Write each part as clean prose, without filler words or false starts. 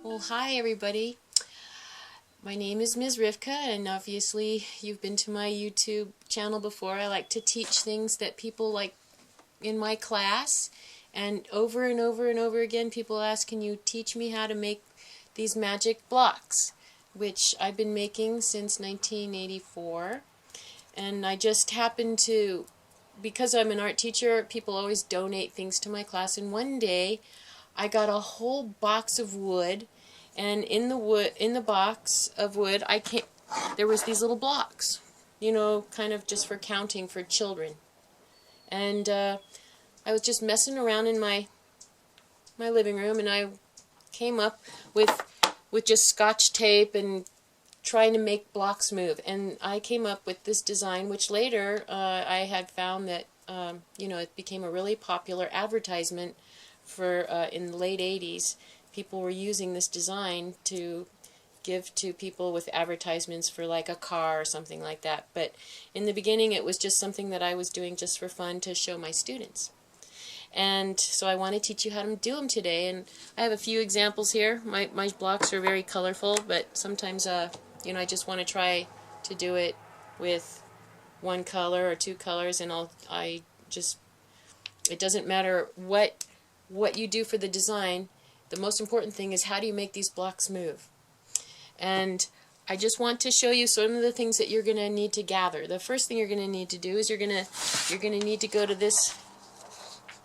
Well, hi everybody. My name is Miz Rivka, and obviously you've been to my YouTube channel before. I like to teach things that people like in my class, and over and over and over again people ask, can you teach me how to make these magic blocks, which I've been making since 1984. And I just happened to, because I'm an art teacher, people always donate things to my class, and one day I got a whole box of wood, and in the box of wood, there was these little blocks, you know, kind of just for counting for children. And I was just messing around in my living room, and I came up with just Scotch tape and trying to make blocks move. And I came up with this design, which later I had found that you know, it became a really popular advertisement for in the late 80s. People were using this design to give to people with advertisements for like a car or something like that. But in the beginning it was just something that I was doing just for fun to show my students. And so I want to teach you how to do them today. And I have a few examples here. My blocks are very colorful, but sometimes you know, I just want to try to do it with one color or two colors, and it doesn't matter what you do for the design. The most important thing is, how do you make these blocks move? And I just want to show you some of the things that you're going to need to gather. The first thing you're going to need to do is you're going to need to go to this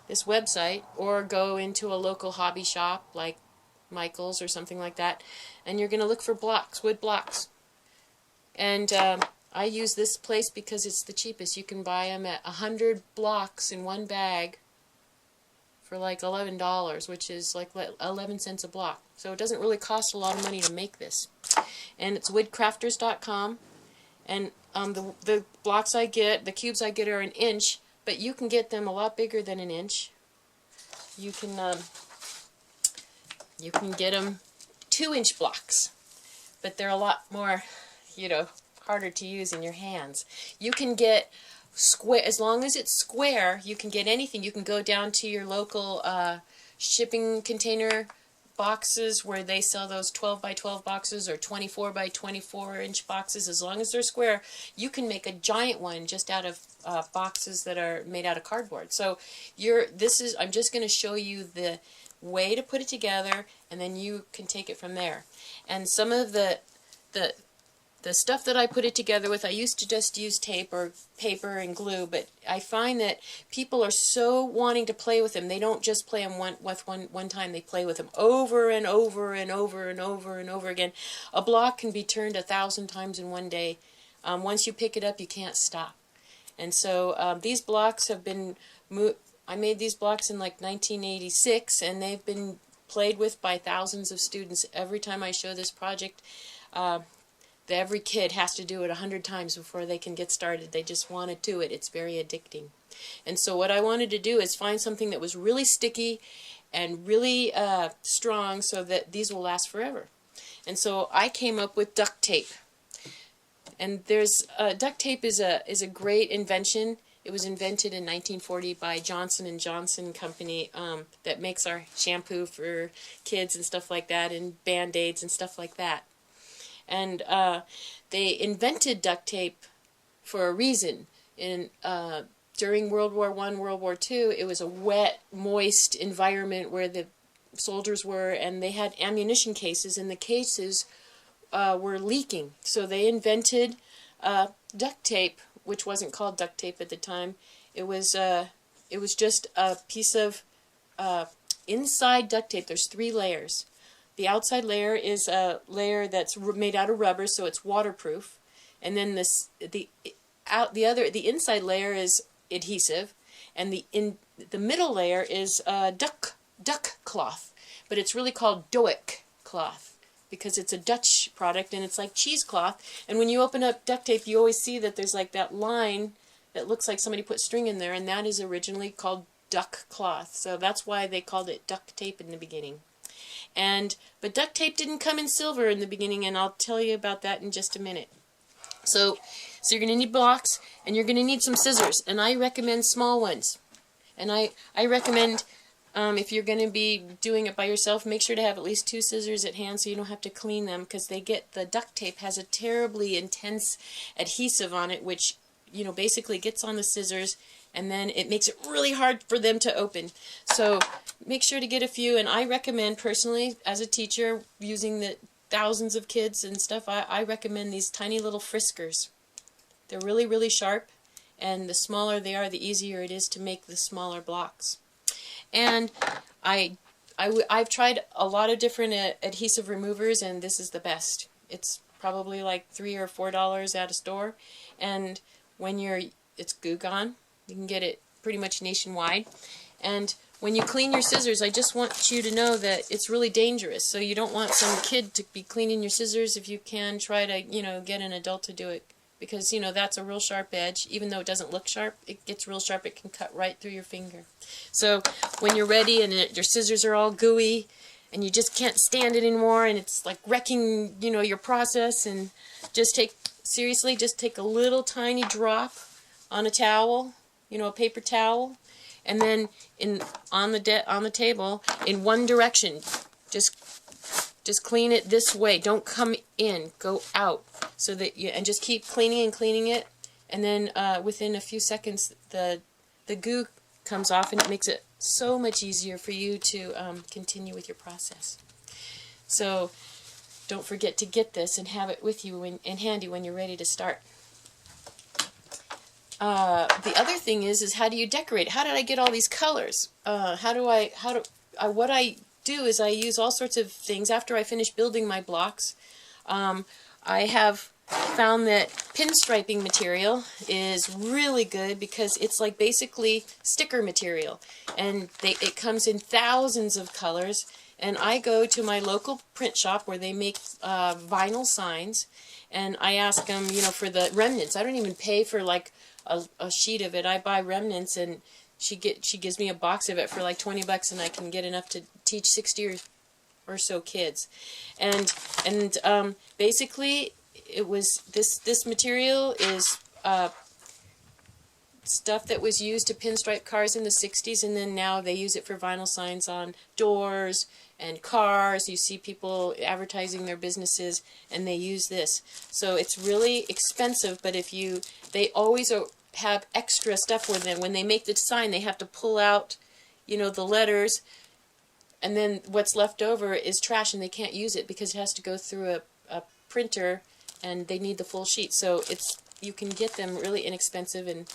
website, or go into a local hobby shop like Michael's or something like that, and you're going to look for blocks, wood blocks. And I use this place because it's the cheapest. You can buy them at 100 blocks in one bag for like $11, which is like 11 cents a block. So it doesn't really cost a lot of money to make this. And it's woodcrafters.com. And the blocks I get, the cubes I get, are an inch, but you can get them a lot bigger than an inch. You can get them 2-inch blocks, but they're a lot more, you know, harder to use in your hands. You can get square, as long as it's square. You can get anything. You can go down to your local shipping container boxes where they sell those 12 by 12 boxes or 24 by 24 inch boxes. As long as they're square, you can make a giant one just out of boxes that are made out of cardboard. So I'm just going to show you the way to put it together, and then you can take it from there. And some of the stuff that I put it together with, I used to just use tape or paper and glue, but I find that people are so wanting to play with them. They don't just play them one time, they play with them over and over and over and over and over again. A block can be turned 1,000 times in one day. Once you pick it up, you can't stop. And so these blocks have been I made these blocks in like 1986, and they've been played with by thousands of students. Every time I show this project, every kid has to do it 100 times before they can get started. They just want to do it. It's very addicting. And so what I wanted to do is find something that was really sticky and really strong, so that these will last forever. And so I came up with duct tape. And there's duct tape is a great invention. It was invented in 1940 by Johnson & Johnson company that makes our shampoo for kids and stuff like that, and Band-Aids and stuff like that. And they invented duct tape for a reason. During World War I, World War II, it was a wet, moist environment where the soldiers were, and they had ammunition cases, and the cases were leaking. So they invented duct tape, which wasn't called duct tape at the time. It was just a piece of inside duct tape. There's 3 layers. The outside layer is a layer that's made out of rubber, so it's waterproof, and then the inside layer is adhesive, and the middle layer is duck cloth, but it's really called Doek cloth because it's a Dutch product, and it's like cheesecloth. And when you open up duct tape, you always see that there's like that line that looks like somebody put string in there, and that is originally called duck cloth. So that's why they called it duct tape in the beginning. But duct tape didn't come in silver in the beginning, and I'll tell you about that in just a minute. So you're going to need blocks, and you're going to need some scissors, and I recommend small ones. And I recommend If you're going to be doing it by yourself, make sure to have at least 2 scissors at hand so you don't have to clean them, because the duct tape has a terribly intense adhesive on it, which basically gets on the scissors, and then it makes it really hard for them to open. So make sure to get a few, and I recommend personally, as a teacher, using the thousands of kids and stuff, I recommend these tiny little friskers. They're really, really sharp, and the smaller they are, the easier it is to make the smaller blocks. And I've tried a lot of different adhesive removers, and this is the best. It's probably like $3 or $4 at a store, and it's Goo Gone. You can get it pretty much nationwide. And when you clean your scissors, I just want you to know that it's really dangerous. So you don't want some kid to be cleaning your scissors. If you can, try to get an adult to do it, because that's a real sharp edge. Even though it doesn't look sharp, it gets real sharp. It can cut right through your finger. So when you're ready and your scissors are all gooey and you just can't stand it anymore, and it's like wrecking your process, and just take a little tiny drop on a towel, a paper towel, and then on the table in one direction, just clean it this way. Don't come in, go out, so that and just keep cleaning and cleaning it, and then within a few seconds the goo comes off, and it makes it so much easier for you to continue with your process. So don't forget to get this and have it with you and handy when you're ready to start. The other thing is how do you decorate? How did I get all these colors? What I do is I use all sorts of things after I finish building my blocks. I have found that pinstriping material is really good, because it's like basically sticker material, and it comes in thousands of colors. And I go to my local print shop where they make vinyl signs, and I ask them, for the remnants. I don't even pay for like a sheet of it. I buy remnants, and she gives me a box of it for like $20, and I can get enough to teach 60 or so kids. And basically, it was this material is stuff that was used to pinstripe cars in the 60s, and then now they use it for vinyl signs on doors and cars. You see people advertising their businesses, and they use this. So it's really expensive, but they always have extra stuff with them. When they make the sign, they have to pull out, the letters, and then what's left over is trash, and they can't use it because it has to go through a printer, and they need the full sheet. So you can get them really inexpensive, and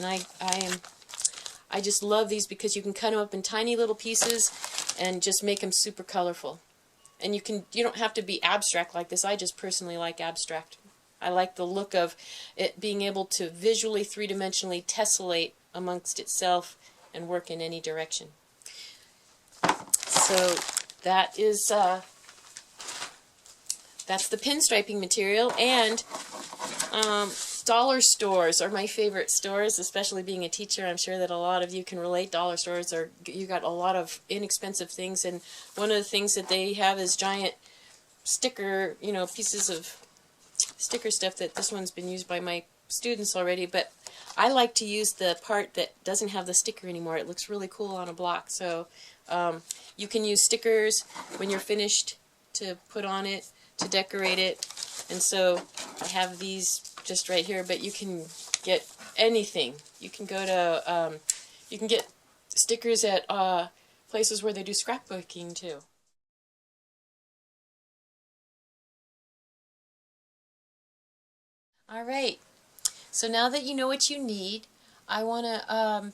I just love these because you can cut them up in tiny little pieces and just make them super colorful. And you don't have to be abstract like this. I just personally like abstract. I like the look of it being able to visually, three-dimensionally tessellate amongst itself and work in any direction. So that is that's the pinstriping material. And dollar stores are my favorite stores, especially being a teacher. I'm sure that a lot of you can relate. Dollar stores you got a lot of inexpensive things, and one of the things that they have is giant sticker, pieces of sticker stuff. That this one's been used by my students already, but I like to use the part that doesn't have the sticker anymore. It looks really cool on a block. So you can use stickers when you're finished to put on it, to decorate it. And so I have these just right here, but you can get anything. You can go to you can get stickers at places where they do scrapbooking too. Alright, so now that you know what you need, I want to,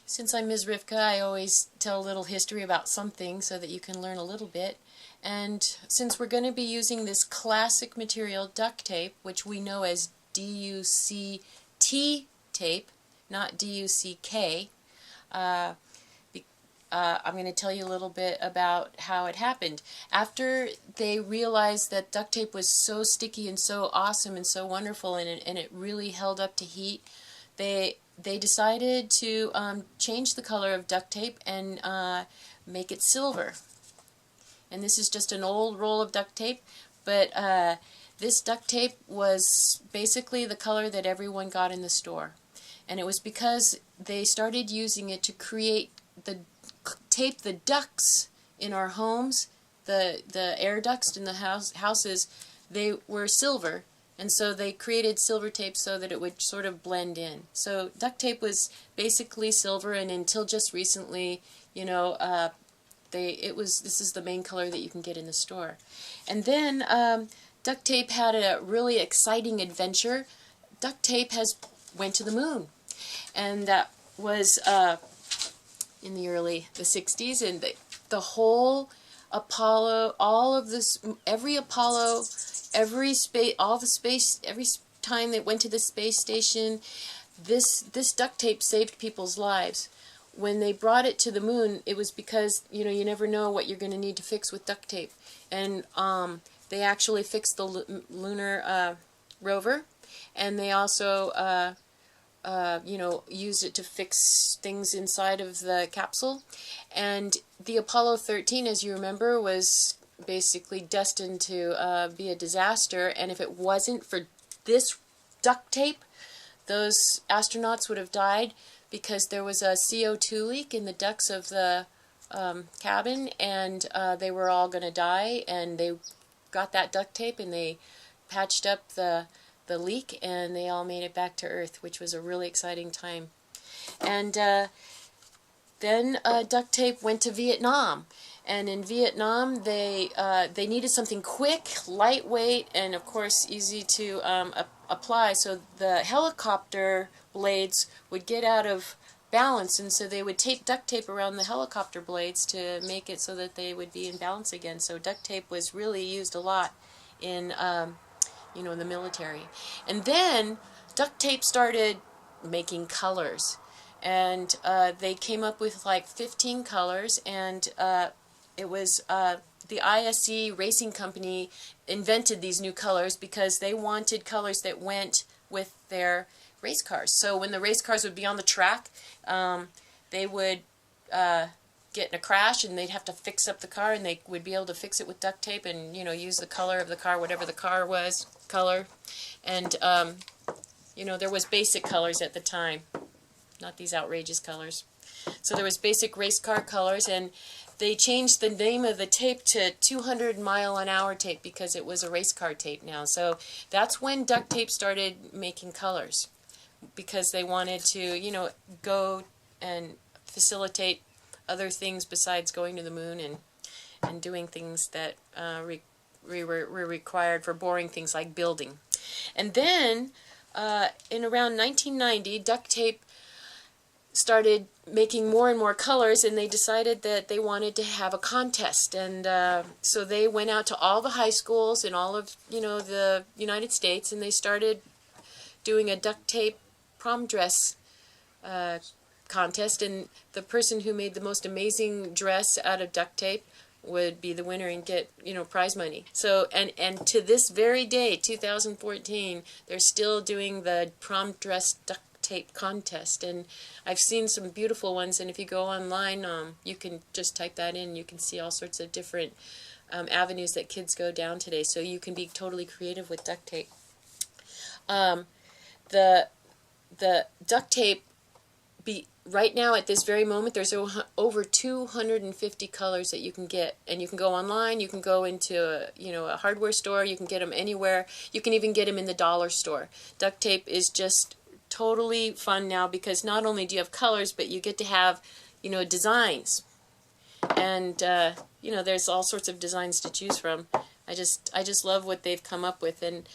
since I'm Miz Rivka, I always tell a little history about something so that you can learn a little bit. And since we're going to be using this classic material, duct tape, which we know as D-U-C-T tape, not D-U-C-K, I'm going to tell you a little bit about how it happened. After they realized that duct tape was so sticky and so awesome and so wonderful, and it really held up to heat, they decided to change the color of duct tape and make it silver. And this is just an old roll of duct tape, but this duct tape was basically the color that everyone got in the store. And it was because they started using it to create the tape the ducts in our homes, the air ducts in the houses, they were silver. And so they created silver tape so that it would sort of blend in. So duct tape was basically silver, and until just recently, you know, this is the main color that you can get in the store. And then duct tape had a really exciting adventure. Duct tape went to the moon, and that was in the 60s, and the whole Apollo, all of this, every Apollo, every time they went to the space station, this duct tape saved people's lives. When they brought it to the moon, it was because, you know, you never know what you're going to need to fix with duct tape. And they actually fixed the lunar rover, and they also you know, used it to fix things inside of the capsule. And the Apollo 13, as you remember, was basically destined to be a disaster, and if it wasn't for this duct tape, those astronauts would have died, because there was a CO2 leak in the ducts of the cabin, and they were all going to die, and they got that duct tape and they patched up the leak, and they all made it back to Earth, which was a really exciting time. And then duct tape went to Vietnam, and in Vietnam they needed something quick, lightweight, and of course easy to apply, so the helicopter blades would get out of balance, and so they would tape duct tape around the helicopter blades to make it so that they would be in balance again. So duct tape was really used a lot in you know, in the military. And then duct tape started making colors, and they came up with like 15 colors, and it was the ISE racing company invented these new colors because they wanted colors that went with their race cars. So when the race cars would be on the track, they would get in a crash, and they'd have to fix up the car, and they would be able to fix it with duct tape, and, you know, use the color of the car, whatever the car was, color. And you know, there was basic colors at the time, not these outrageous colors. So there was basic race car colors, and they changed the name of the tape to 200-mile-an-hour tape because it was a race car tape now. So that's when duct tape started making colors, because they wanted to, you know, go and facilitate other things besides going to the moon and doing things that were required for boring things like building. And then in around 1990, duct tape started making more and more colors, and they decided that they wanted to have a contest. And so they went out to all the high schools in all of, you know, the United States, and they started doing a duct tape prom dress contest, and the person who made the most amazing dress out of duct tape would be the winner and get, you know, prize money. So and to this very day, 2014, they're still doing the prom dress duct tape contest, and I've seen some beautiful ones, and if you go online, you can just type that in, you can see all sorts of different avenues that kids go down today, so you can be totally creative with duct tape. The duct tape, right now at this very moment, there's over 250 colors that you can get, and you can go online, you can go into a hardware store, you can get them anywhere, you can even get them in the dollar store. Duct tape is just totally fun now, because not only do you have colors, but you get to have, you know, designs, and you know, there's all sorts of designs to choose from. I just love what they've come up with, and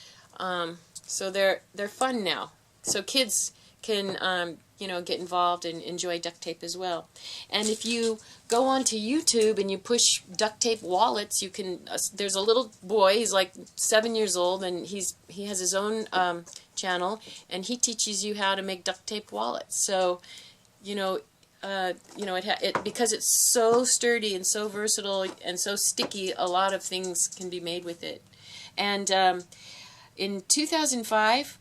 so they're fun now. So kids can you know, get involved and enjoy duct tape as well. And if you go onto YouTube and you push duct tape wallets, you can. There's a little boy. He's like 7 years old, and he has his own channel, and he teaches you how to make duct tape wallets. So, you know, because it's so sturdy and so versatile and so sticky, a lot of things can be made with it. And in 2005,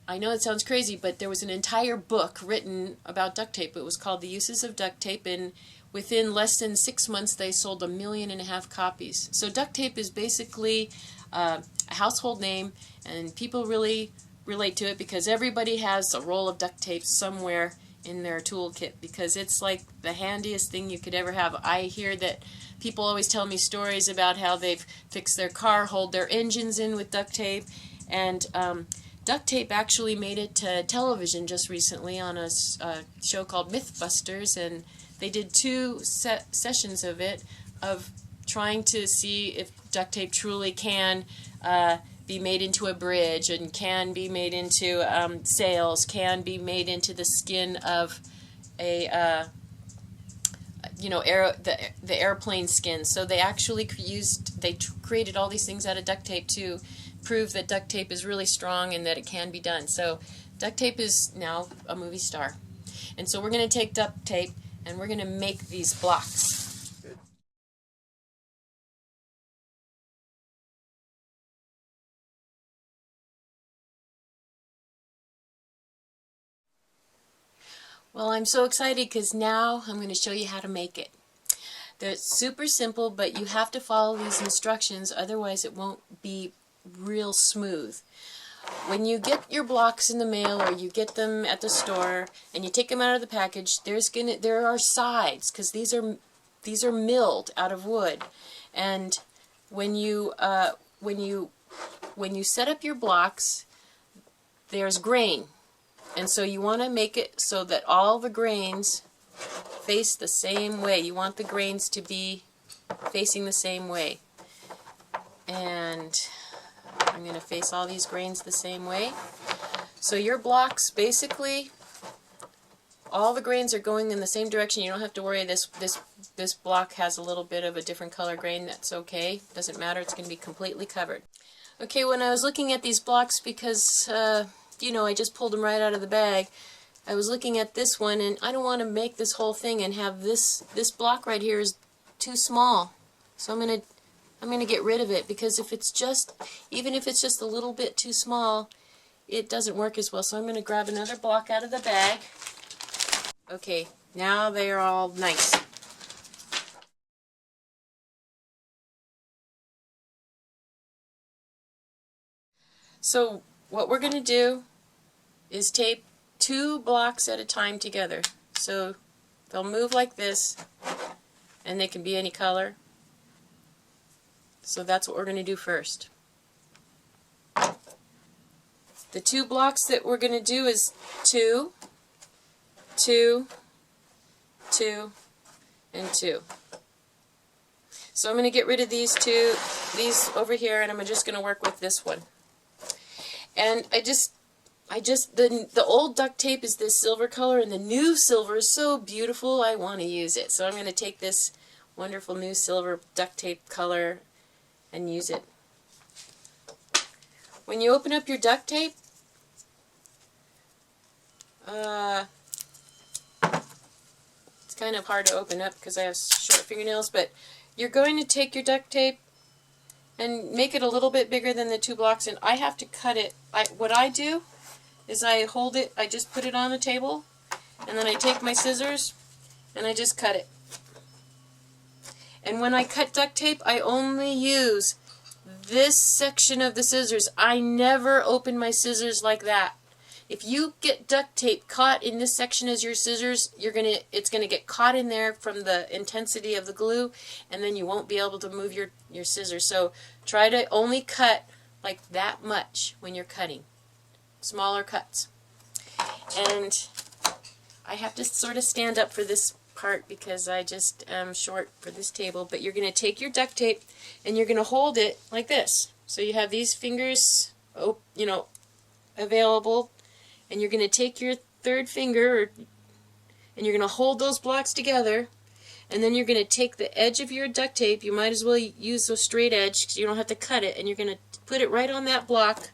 I know it sounds crazy, but there was an entire book written about duct tape. It was called The Uses of Duct Tape, and within less than 6 months they sold 1.5 million copies. So duct tape is basically a household name, and people really relate to it because everybody has a roll of duct tape somewhere in their toolkit because it's like the handiest thing you could ever have. I hear that people always tell me stories about how they've fixed their car, hold their engines in with duct tape, and duct tape actually made it to television just recently on a show called Mythbusters, and they did 2 sessions of it, of trying to see if duct tape truly can be made into a bridge and can be made into sails, can be made into the skin of a the airplane skin. So they actually created all these things out of duct tape to prove that duct tape is really strong and that it can be done. So duct tape is now a movie star. And so we're going to take duct tape and we're going to make these blocks. Well, I'm so excited because now I'm going to show you how to make it. They're super simple, but you have to follow these instructions, otherwise it won't be real smooth. When you get your blocks in the mail or you get them at the store and you take them out of the package, there are sides, because these are milled out of wood. And when you set up your blocks, there's grain. And so you want to make it so that all the grains face the same way. You want the grains to be facing the same way. And I'm going to face all these grains the same way. So your blocks, basically, all the grains are going in the same direction. You don't have to worry this block has a little bit of a different color grain. That's okay. Doesn't matter. It's going to be completely covered. Okay, when I was looking at these blocks, because I just pulled them right out of the bag, I was looking at this one, and I don't want to make this whole thing and have this block right here is too small. So I'm gonna get rid of it, because even if it's just a little bit too small, it doesn't work as well. So I'm gonna grab another block out of the bag. Okay, now they are all nice. So what we're gonna do is tape 2 blocks at a time together. So they'll move like this, and they can be any color. So that's what we're going to do first. The 2 blocks that we're going to do is 2, 2, 2, and 2. So I'm going to get rid of these over here, and I'm just going to work with this one. And the old duct tape is this silver color, and the new silver is so beautiful, I want to use it. So I'm going to take this wonderful new silver duct tape color and use it. When you open up your duct tape, it's kind of hard to open up because I have short fingernails, but you're going to take your duct tape and make it a little bit bigger than the 2 blocks, and I have to cut it. What I do is I hold it, I just put it on the table, and then I take my scissors and I just cut it. And when I cut duct tape, I only use this section of the scissors. I never open my scissors like that. If you get duct tape caught in this section as your scissors, it's gonna get caught in there from the intensity of the glue, and then you won't be able to move your scissors. So try to only cut like that much when you're cutting. Smaller cuts. And I have to sort of stand up for this part because I just am short for this table, but you're going to take your duct tape and you're going to hold it like this. So you have these fingers available, and you're going to take your 3rd finger and you're going to hold those blocks together, and then you're going to take the edge of your duct tape. You might as well use a straight edge because you don't have to cut it, and you're going to put it right on that block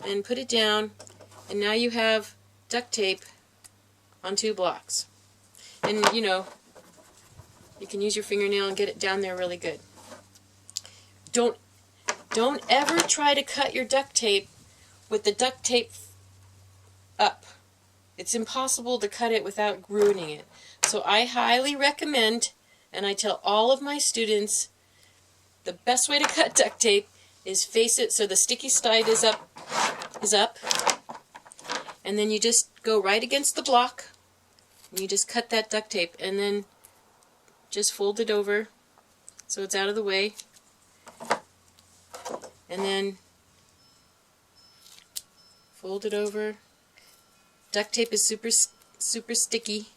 and put it down, and now you have duct tape on 2 blocks. And you can use your fingernail and get it down there really good. Don't ever try to cut your duct tape with the duct tape up. It's impossible to cut it without ruining it. So I highly recommend, and I tell all of my students, the best way to cut duct tape is face it so the sticky side is up, and then you just go right against the block You just cut that duct tape and then just fold it over so it's out of the way. And then fold it over. Duct tape is super sticky.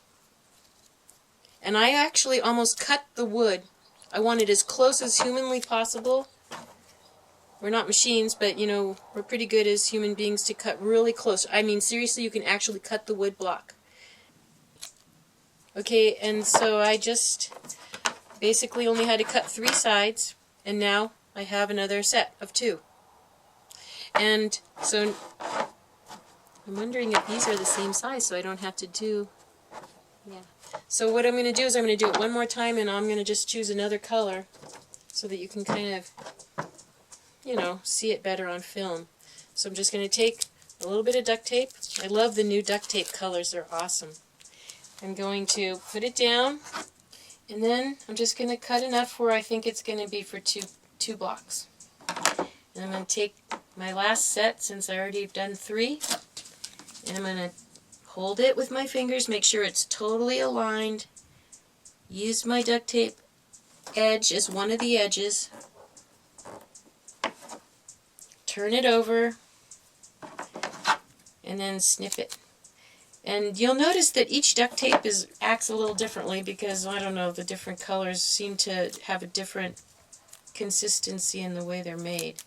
And I actually almost cut the wood. I want it as close as humanly possible. We're not machines, but you know, we're pretty good as human beings to cut really close. I mean, seriously, you can actually cut the wood block. Okay, and so I just basically only had to cut 3 sides, and now I have another set of 2. And so I'm wondering if these are the same size, so I don't have to do, yeah. So what I'm going to do is I'm going to do it one more time, and I'm going to just choose another color so that you can kind of, you know, see it better on film. So I'm just going to take a little bit of duct tape. I love the new duct tape colors. They're awesome. I'm going to put it down, and then I'm just going to cut enough where I think it's going to be for two blocks. And I'm going to take my last set, since I already have done 3, and I'm going to hold it with my fingers, make sure it's totally aligned, use my duct tape edge as one of the edges, turn it over, and then snip it. And you'll notice that each duct tape acts a little differently because, I don't know, the different colors seem to have a different consistency in the way they're made,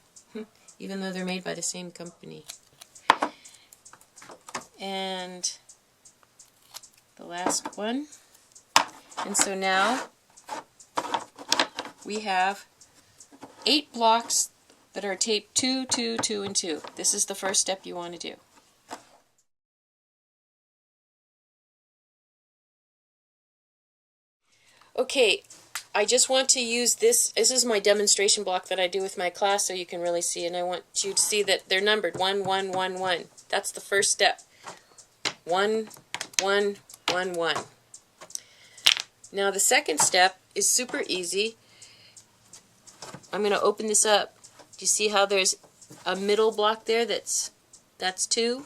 even though they're made by the same company. And the last one. And so now we have 8 blocks that are taped 2, 2, 2, and 2. This is the first step you want to do. Okay, I just want to use this. This is my demonstration block that I do with my class so you can really see, and I want you to see that they're numbered 1, 1, 1, 1. That's the first step. 1, 1, 1, 1. Now the second step is super easy. I'm going to open this up. Do you see how there's a middle block there that's 2,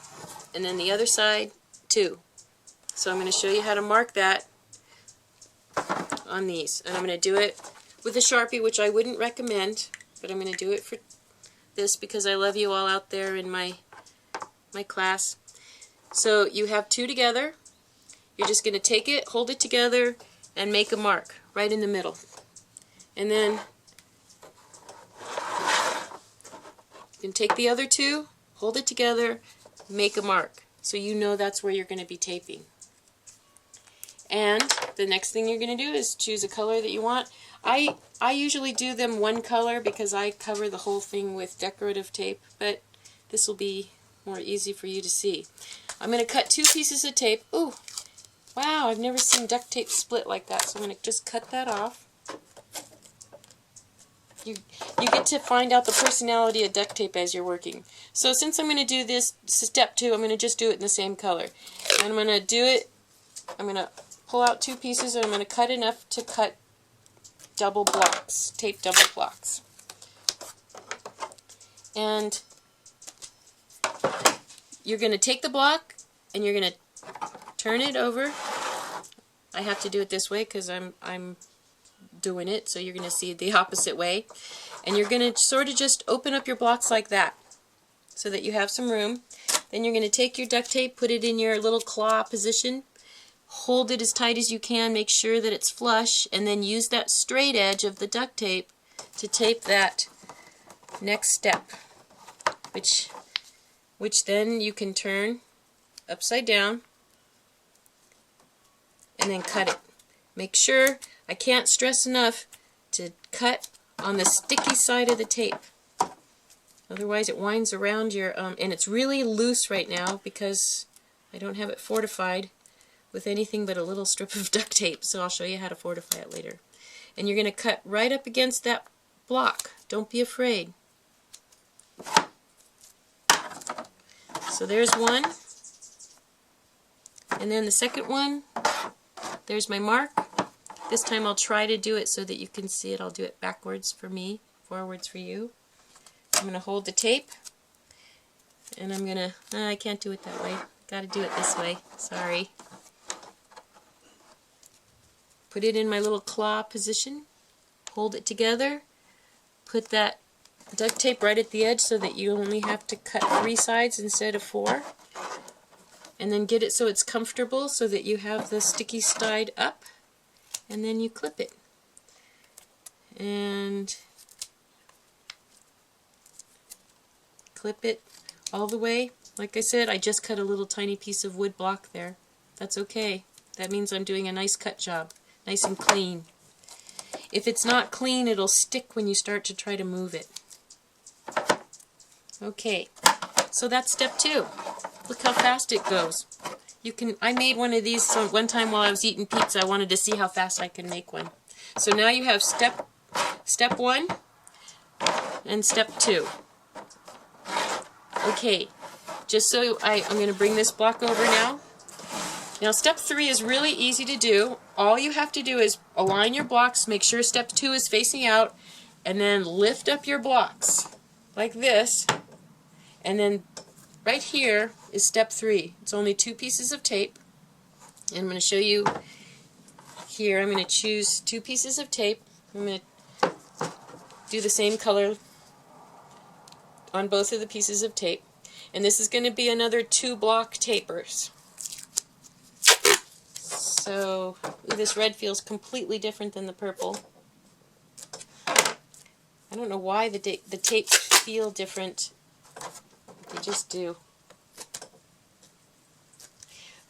and then the other side 2. So I'm going to show you how to mark that on these, and I'm going to do it with a Sharpie, which I wouldn't recommend, but I'm going to do it for this because I love you all out there in my class. So you have 2 together. You're just going to take it, hold it together, and make a mark right in the middle. And then you can take the other 2, hold it together, make a mark. So you know that's where you're going to be taping. And the next thing you're going to do is choose a color that you want. I usually do them one color because I cover the whole thing with decorative tape, but this will be more easy for you to see. I'm going to cut 2 pieces of tape. Ooh, wow, I've never seen duct tape split like that, so I'm going to just cut that off. You get to find out the personality of duct tape as you're working. So since I'm going to do this step 2, I'm going to just do it in the same color. And I'm going to do it, I'm going to pull out 2 pieces, and I'm going to cut enough to cut double blocks, tape double blocks. And you're going to take the block and you're going to turn it over. I have to do it this way because I'm doing it, so you're going to see it the opposite way. And you're going to sort of just open up your blocks like that so that you have some room. Then you're going to take your duct tape, put it in your little claw position, hold it as tight as you can, make sure that it's flush, and then use that straight edge of the duct tape to tape that next step, which then you can turn upside down and then cut it. Make sure, I can't stress enough, to cut on the sticky side of the tape. Otherwise it winds around your, and it's really loose right now because I don't have it fortified with anything but a little strip of duct tape, so I'll show you how to fortify it later. And you're going to cut right up against that block. Don't be afraid. So there's one, and then the second one, there's my mark. This time I'll try to do it so that you can see it. I'll do it backwards for me, forwards for you. I'm going to hold the tape, and I'm going to, I can't do it that way. Got to do it this way. Sorry. put it in my little claw position, hold it together, put that duct tape right at the edge so that you only have to cut 3 sides instead of 4, and then get it so it's comfortable so that you have the sticky side up, and then you clip it. And clip it all the way. Like I said, I just cut a little tiny piece of wood block there. That's okay. That means I'm doing a nice cut job. Nice and clean. If it's not clean, it'll stick when you start to try to move it. Okay, so that's step 2. Look how fast it goes. I made one of these one time while I was eating pizza. I wanted to see how fast I can make one. So now you have step 1 and step 2. Okay, just so I'm going to bring this block over now. Now step 3 is really easy to do. All you have to do is align your blocks, make sure step 2 is facing out, and then lift up your blocks like this, and then right here is step 3. It's only 2 pieces of tape, and I'm going to show you here. I'm going to choose 2 pieces of tape. I'm going to do the same color on both of the pieces of tape, and this is going to be another 2 block tapers. So this red feels completely different than the purple. I don't know why the tapes feel different. They just do.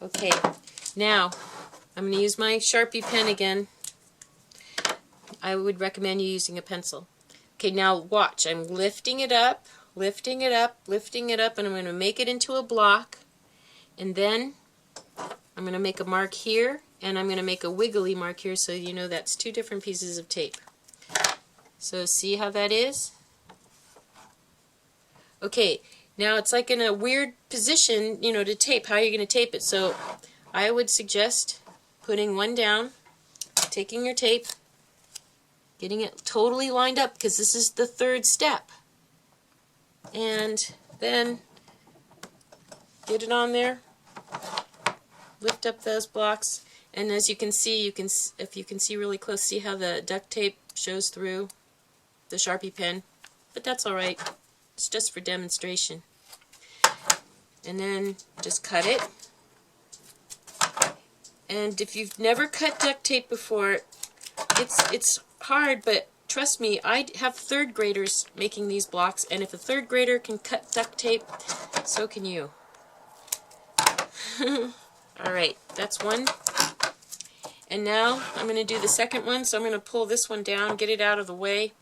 Okay, now I'm going to use my Sharpie pen again. I would recommend you using a pencil. Okay, now watch. I'm lifting it up, lifting it up, lifting it up, and I'm going to make it into a block. And then I'm going to make a mark here, and I'm going to make a wiggly mark here so you know that's 2 different pieces of tape. So see how that is? Okay, now it's like in a weird position, you know, to tape. How are you going to tape it? So I would suggest putting one down, taking your tape, getting it totally lined up because this is the 3rd step. And then get it on there, lift up those blocks, and as you can see, if you can see really close, see how the duct tape shows through the Sharpie pen, but that's alright. It's just for demonstration. And then just cut it. And if you've never cut duct tape before, it's hard, but trust me, I have 3rd graders making these blocks, and if a 3rd grader can cut duct tape, so can you. Alright, that's one. And now I'm going to do the second one, so I'm going to pull this one down, get it out of the way,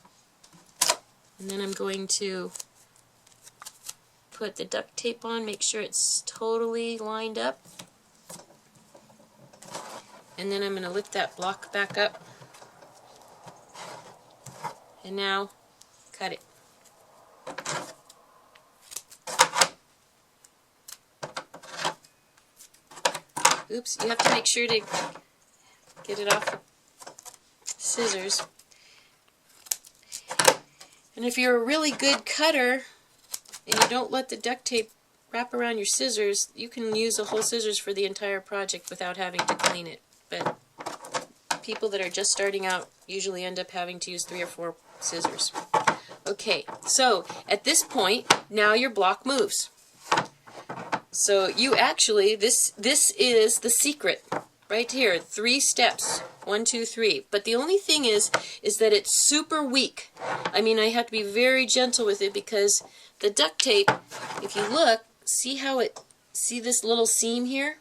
and then I'm going to put the duct tape on, make sure it's totally lined up, and then I'm going to lift that block back up, and now cut it. Oops, you have to make sure to get it off the scissors. And if you're a really good cutter and you don't let the duct tape wrap around your scissors, you can use a whole scissors for the entire project without having to clean it. But people that are just starting out usually end up having to use 3 or 4 scissors. Okay, so at this point, now your block moves. So you actually, this is the secret right here. 3 steps. 1, 2, 3. But the only thing is that it's super weak. I mean, I have to be very gentle with it because the duct tape, if you look, see this little seam here?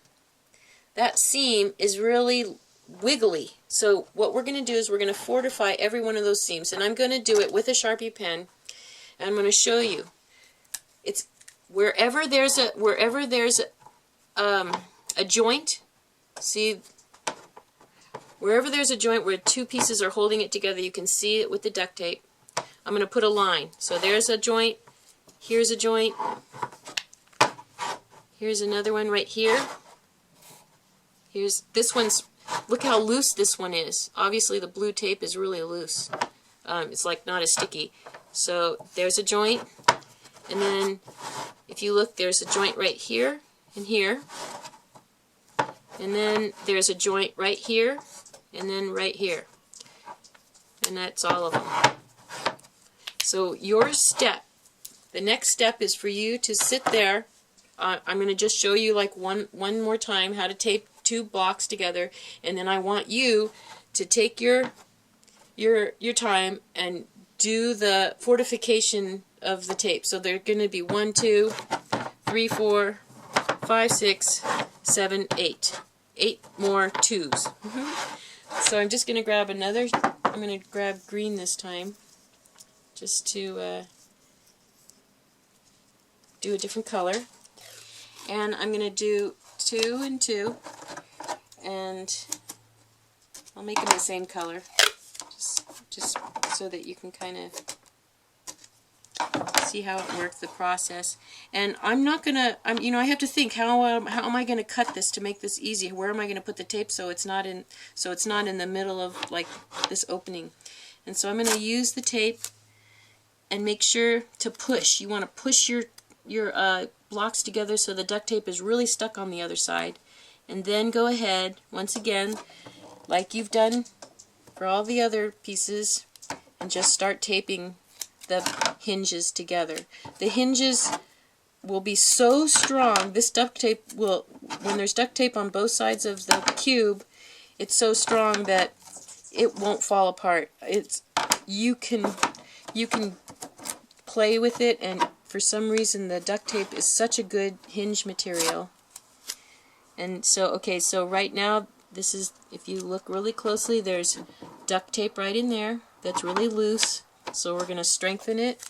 That seam is really wiggly. So what we're going to do is we're going to fortify every one of those seams. And I'm going to do it with a Sharpie pen. And I'm going to show you. It's wherever there's a joint, see, wherever there's a joint where 2 pieces are holding it together, you can see it with the duct tape. I'm going to put a line. So there's a joint, here's a joint, here's another one right here. Here's this one's, look how loose this one is. Obviously the blue tape is really loose. It's like not as sticky. So there's a joint, and then if you look, there's a joint right here and here, and then there's a joint right here and then right here. And that's all of them. So your step, the next step is for you to sit there. I'm going to just show you like one more time how to tape 2 blocks together, and then I want you to take your time and do the fortification of the tape. So they're going to be 1, 2, 3, 4, 5, 6, 7, 8. 8 more 2s. So I'm just going to grab another. I'm going to grab green this time, just to do a different color. And I'm going to do 2 and 2, and I'll make them the same color, just so that you can kind of see how it works, the process. And I'm not gonna, I have to think, how am I gonna cut this to make this easy? Where am I gonna put the tape so it's not in the middle of like this opening? And so I'm gonna use the tape and make sure to push. You want to push your blocks together so the duct tape is really stuck on the other side. And then go ahead, once again, like you've done for all the other pieces, and just start taping the hinges together. The hinges will be so strong, this duct tape will, when there's duct tape on both sides of the cube, it's so strong that it won't fall apart. You can play with it, and for some reason the duct tape is such a good hinge material. And so, okay, so right now, this is, if you look really closely, there's duct tape right in there that's really loose. So we're going to strengthen it,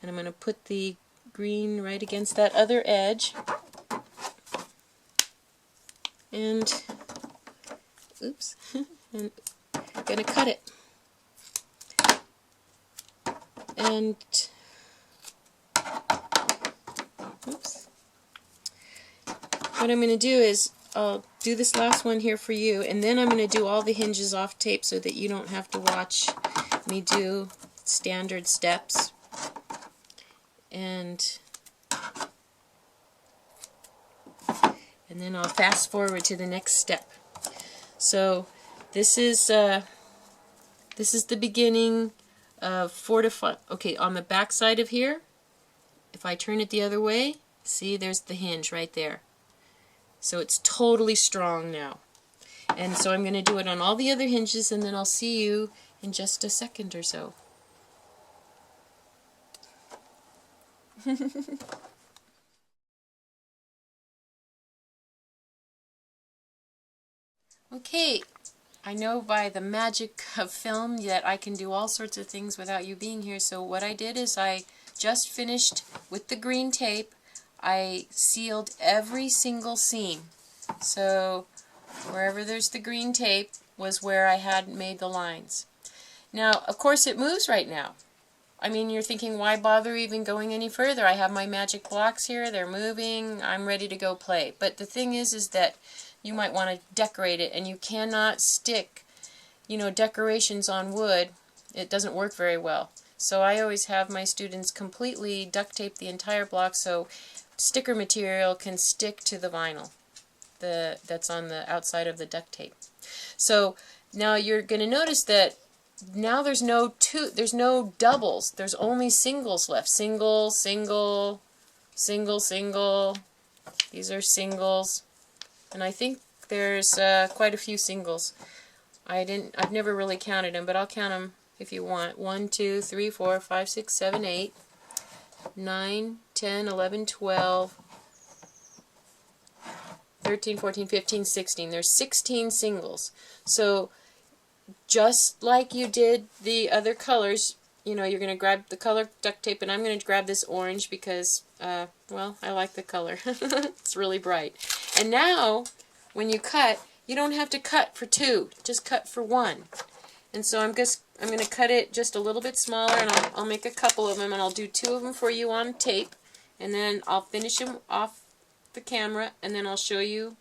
and I'm going to put the green right against that other edge. And, oops, and I'm going to cut it. And, oops. What I'm going to do is I'll do this last one here for you, and then I'm going to do all the hinges off tape so that you don't have to watch me do standard steps. And then I'll fast forward to the next step. So this is the beginning of 4 to 5. Okay, on the back side of here, if I turn it the other way, see, there's the hinge right there. So it's totally strong now. And so I'm going to do it on all the other hinges, and then I'll see you in just a second or so. Okay, I know by the magic of film that I can do all sorts of things without you being here, so what I did is I just finished with the green tape. I sealed every single seam. So wherever there's the green tape was where I had made the lines. Now, of course, it moves right now. I mean, you're thinking, why bother even going any further? I have my magic blocks here, they're moving, I'm ready to go play. But the thing is that you might want to decorate it, and you cannot stick, decorations on wood. It doesn't work very well. So I always have my students completely duct tape the entire block so sticker material can stick to the vinyl that's on the outside of the duct tape. So now you're going to notice that now there's no doubles. There's only singles left. Single, single, single, single. These are singles, and I think there's quite a few singles. I've never really counted them, but I'll count them if you want. 1, 2, 3, 4, 5, 6, 7, 8, 9, 10, 11, 12, 13, 14, 15, 16. There's 16 singles. So just like you did the other colors, you're going to grab the color duct tape, and I'm going to grab this orange because, well, I like the color. It's really bright. And now, when you cut, you don't have to cut for 2. Just cut for 1. And so I'm going to cut it just a little bit smaller, and I'll make a couple of them, and I'll do 2 of them for you on tape, and then I'll finish them off the camera, and then I'll show you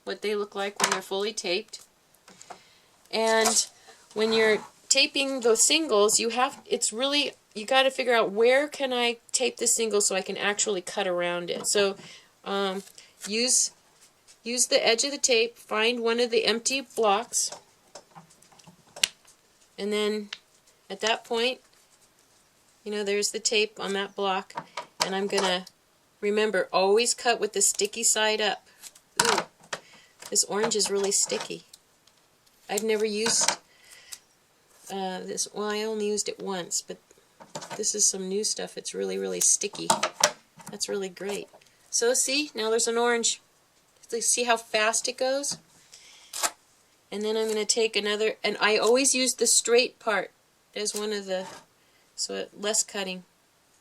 what they look like when they're fully taped. And when you're taping those singles, you got to figure out, where can I tape the single so I can actually cut around it. So use the edge of the tape, find one of the empty blocks, And then at that point, you know, there's the tape on that block, and I'm going to, remember, always cut with the sticky side up. Ooh, this orange is really sticky. I've never used this, well, I only used it once, but this is some new stuff. It's really, really sticky. That's really great. So see, now there's an orange. See how fast it goes? And then I'm going to take another, and I always use the straight part as one of the, so less cutting.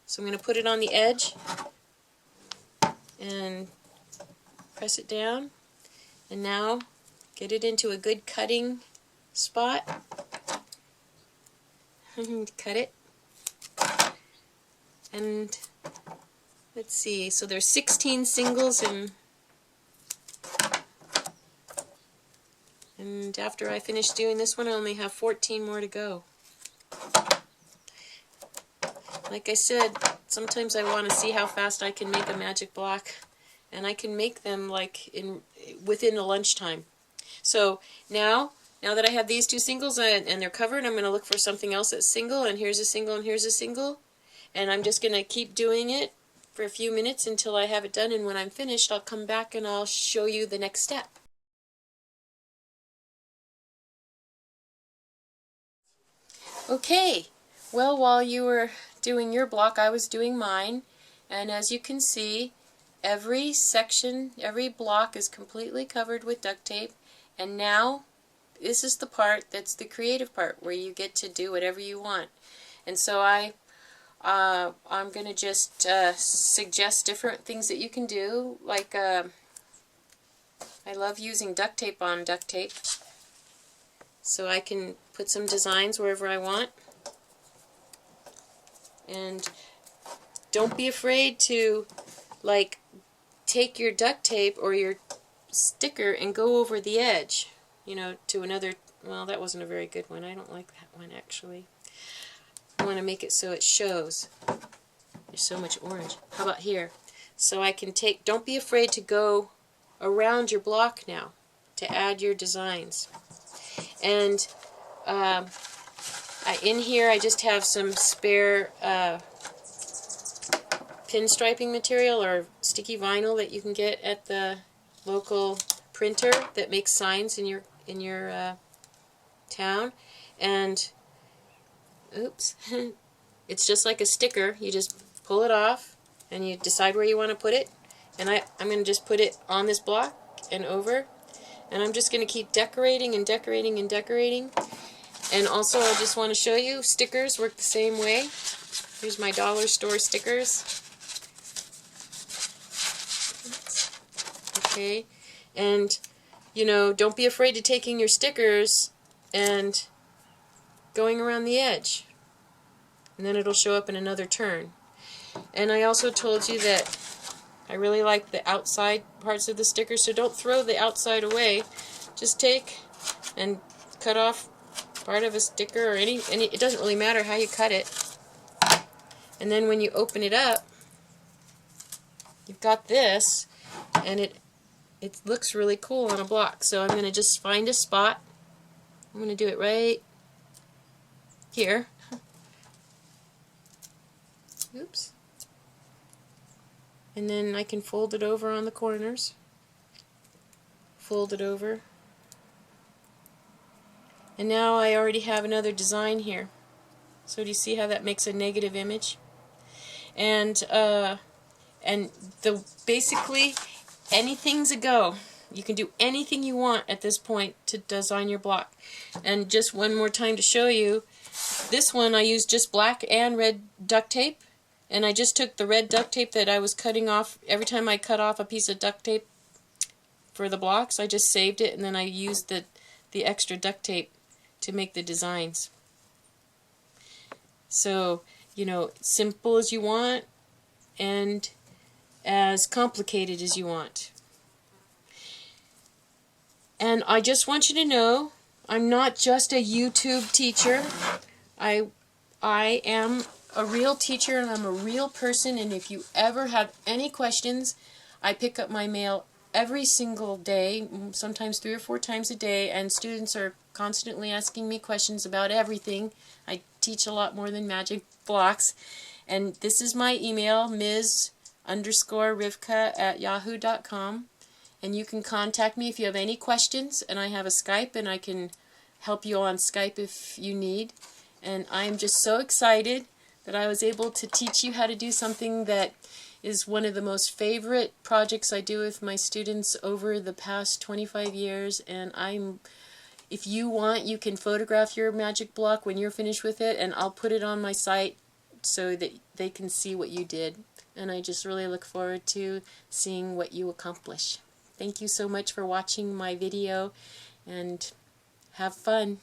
So I'm going to put it on the edge and press it down, and now get it into a good cutting spot. Cut it. And let's see, so there's 16 singles, and after I finish doing this one, I only have 14 more to go. Like I said, sometimes I want to see how fast I can make a magic block, and I can make them like within a lunchtime. So now that I have these two singles and they're covered, I'm going to look for something else that's single, and here's a single and here's a single, and I'm just going to keep doing it for a few minutes until I have it done, and when I'm finished I'll come back and I'll show you the next step. Okay, well, while you were doing your block, I was doing mine, and as you can see, every section, every block is completely covered with duct tape, and now this is the part that's the creative part where you get to do whatever you want. And so I'm going to just suggest different things that you can do, like I love using duct tape on duct tape, so I can put some designs wherever I want. And don't be afraid to, like, take your duct tape or your sticker and go over the edge, you know, to another, well, that wasn't a very good one. I don't like that one, actually. I want to make it so it shows. There's so much orange. How about here? So I can take, don't be afraid to go around your block now to add your designs. And in here I just have some spare pinstriping material or sticky vinyl that you can get at the local printer that makes signs in your town. And oops, it's just like a sticker. You just pull it off and you decide where you want to put it. And I'm going to just put it on this block and over. And I'm just going to keep decorating and decorating and decorating. And also I just want to show you, stickers work the same way. Here's my dollar store stickers. Okay, and you know, don't be afraid to taking your stickers and going around the edge. And then it'll show up in another turn. And I also told you that I really like the outside parts of the sticker, so don't throw the outside away. Just take and cut off part of a sticker or any it doesn't really matter how you cut it. And then when you open it up, you've got this, and it looks really cool on a block. So I'm going to just find a spot. I'm going to do it right here. Oops. And then I can fold it over on the corners. Fold it over. And now I already have another design here. So do you see how that makes a negative image? And basically anything's a go. You can do anything you want at this point to design your block. And just one more time to show you, this one I used just black and red duct tape. And I just took the red duct tape that I was cutting off. Every time I cut off a piece of duct tape for the blocks, I just saved it, and then I used the extra duct tape to make the designs. So, you know, simple as you want and as complicated as you want. And I just want you to know, I'm not just a YouTube teacher. I am a real teacher, and I'm a real person, and if you ever have any questions, I pick up my mail every single day, sometimes 3 or 4 times a day, and students are constantly asking me questions about everything. I teach a lot more than magic blocks. And this is my email, Ms_Rivka@yahoo.com. And you can contact me if you have any questions. And I have a Skype, and I can help you on Skype if you need. And I'm just so excited that I was able to teach you how to do something that is one of the most favorite projects I do with my students over the past 25 years. And if you want, you can photograph your magic block when you're finished with it, and I'll put it on my site so that they can see what you did. And I just really look forward to seeing what you accomplish. Thank you so much for watching my video, and have fun.